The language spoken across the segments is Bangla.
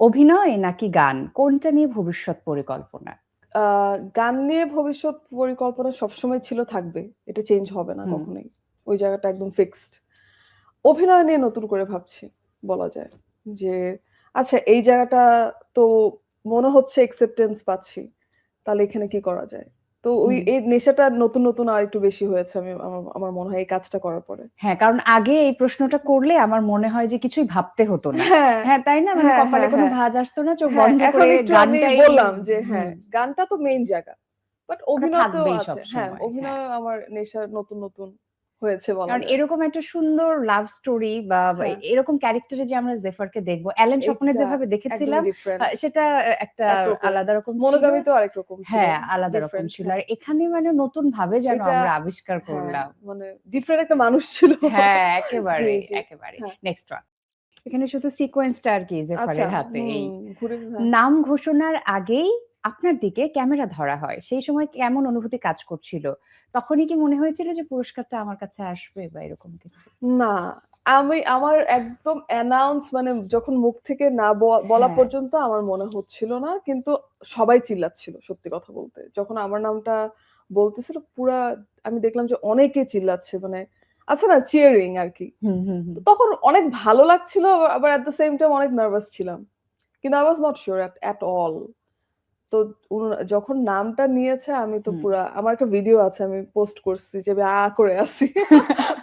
অভিনয় নাকি গান? কোনটা নিয়ে ভবিষ্যৎ পরিকল্পনা? আ গান নিয়ে ভবিষ্যৎ পরিকল্পনা সবসময় ছিল, থাকবে। এটা চেঞ্জ হবে না হুম। কখনোই। ওই জায়গাটা একদম ফিক্সড। অভিনয় নিয়ে নতুন করে ভাবছি, বলা যায়। যে আচ্ছা, এই জায়গাটা তো মনে হচ্ছে অ্যাকসেপ্টেন্স পাচ্ছি। তাহলে এখানে কি করা যায়? তো হুম। এই নেশাটা নতুন আরেকটু বেশি হয়েছে আমার আমার মনে হয় এই কাজটা করার পরে। হ্যাঁ, কারণ আগে এই প্রশ্নটা করলে আমার মনে হয় যে কিছুই ভাবতে হতো না। হ্যাঁ, হ্যাঁ, তাই না? মানে হ্যাঁ, কপালে হ্যাঁ, কোনো হ্যাঁ। ভাঁজ আসতো না, চোখ হ্যাঁ, বন্ধ এখন করে একটু আমি গানটাই বললাম যে হুম, হ্যাঁ, গানটা তো মেইন জায়গা। বাট ওটা অভিনয়তেও থাকবেই আছে। হ্যাঁ, সবসময়। হ্যাঁ। অভিনয় আমার নেশার নতুন হয়েছে বলা কারণ যায়। এরকম একটা সুন্দর লাভ স্টোরি বা হ্যাঁ, এরকম ক্যারেক্টারে যে আমরা জেফারকে দেখব, অ্যালেন স্বপনে এইটা যেভাবে একদমই দেখেছিলাম ডিফারেন্ট। সেটা একটা একরকম। আলাদা রকম ছিল। মনোগামীতেও আরেক রকম ছিল। হ্যাঁ, আলাদা রকম ডিফারেন্ট, ছিল। হ্যাঁ। আর এখানে মানে নতুনভাবে যেন এটা আমরা আবিষ্কার হ্যাঁ, করলাম। মানে ডিফারেন্ট একটা মানুষ ছিল। হ্যাঁ, জি, একেবারে, জি। একেবারে। হ্যাঁ। Next one. এখানে শুধু সিকোয়েন্সটা আর কি আচ্ছা, জেফারের হাতে এই। ঘুরে হ্যাঁ। নাম ঘোষণার আগেই আপনার দিকে ক্যামেরা ধরা হয়। সেই সময় কেমন অনুভূতি কাজ করছিল? তখনই কি মনে হয়েছিল যে পুরস্কারটা আমার কাছে আসবে বা এরকম কিছু? না, আমার একদম অ্যানাউন্স মানে যখন মুখ থেকে না বলা হ্যাঁ। পর্যন্ত আমার মনে হচ্ছিল না। কিন্তু সবাই চিল্লাচ্ছিল সত্যি কথা বলতে। যখন আমার নামটা বলতেছিল আমি দেখলাম যে অনেকে চিল্লাচ্ছে, মানে আছে না চিয়ারিং আরকি। হুম, হুম, তো হুম। তখন অনেক ভালো লাগছিল, আবার এট দ্য সেম টাইম অনেক নার্ভাস ছিলাম। কিন্তু I was not sure at all. তো যখন নামটা নিয়েছে আমি তো হুম। আমার একটা ভিডিও আছে, আমি পোস্ট করছি যে আমি করে আছি।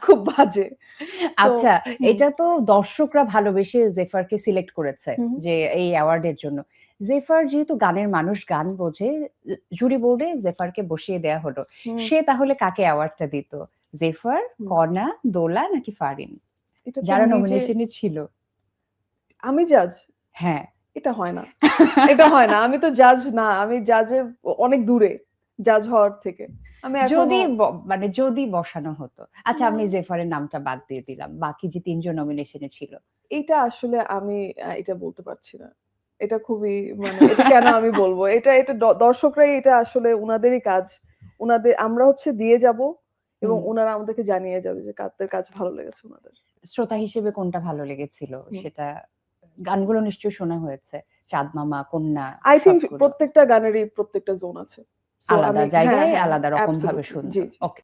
খুব বাজে। তো আচ্ছা, হুম, এটা তো দর্শকরা ভালোবেসে জেফারকে সিলেক্ট করেছে হুম, যে এই অ্যাওয়ার্ডের জন্য। জেফার যেহেতু গানের মানুষ, গান বোঝে, জুরি বোর্ডে জেফারকে বসিয়ে দেয়া হলো। হুম, সে তাহলে কাকে অ্যাওয়ার্ডটা দিত? জেফার, হুম। কনা, দোলা নাকি ফারিন? এটা তো যারা নিজে নমিনেশনে ছিল। আমি জাজ? হ্যাঁ। এটা হয় না। এটা হয় না। আমি তো জাজ না। আমি জাজের অনেক দূরে, জাজ হওয়ার থেকে। আমি এখনো যদি মানে যদি বসানো হতো। আচ্ছা, না, আমি জেফারের নামটা বাদ দিয়ে দিলাম। বাকি যে ৩ জন নমিনেশনে ছিল। এইটা আসলে আমি এটা বলতে পারছি না। এটা খুবই মানে এটা কেন আমি বলব? এটা দর্শকরাই এটা আসলে উনাদেরই কাজ। আমরা হচ্ছে দিয়ে যাব এবং হুম। উনারা আমাদেরকে জানিয়ে যাবে যে কাদের কাজ ভালো লেগেছে উনাদের। শ্রোতা হিসেবে কোনটা ভালো লেগেছিল হুম। সেটা গানগুলো নিশ্চয়ই শোনা হয়েছে। চাঁদ মামা, কন্যা I think সবগুলো। প্রত্যেকটা গানেরই প্রত্যেকটা জোন আছে। সো আলাদা আমি হ্যাঁ, জায়গায় হ্যাঁ, আলাদা রকম ভাবে অ্যাবসোলিউটলি। জি, সুন্দর। জি। ওকে।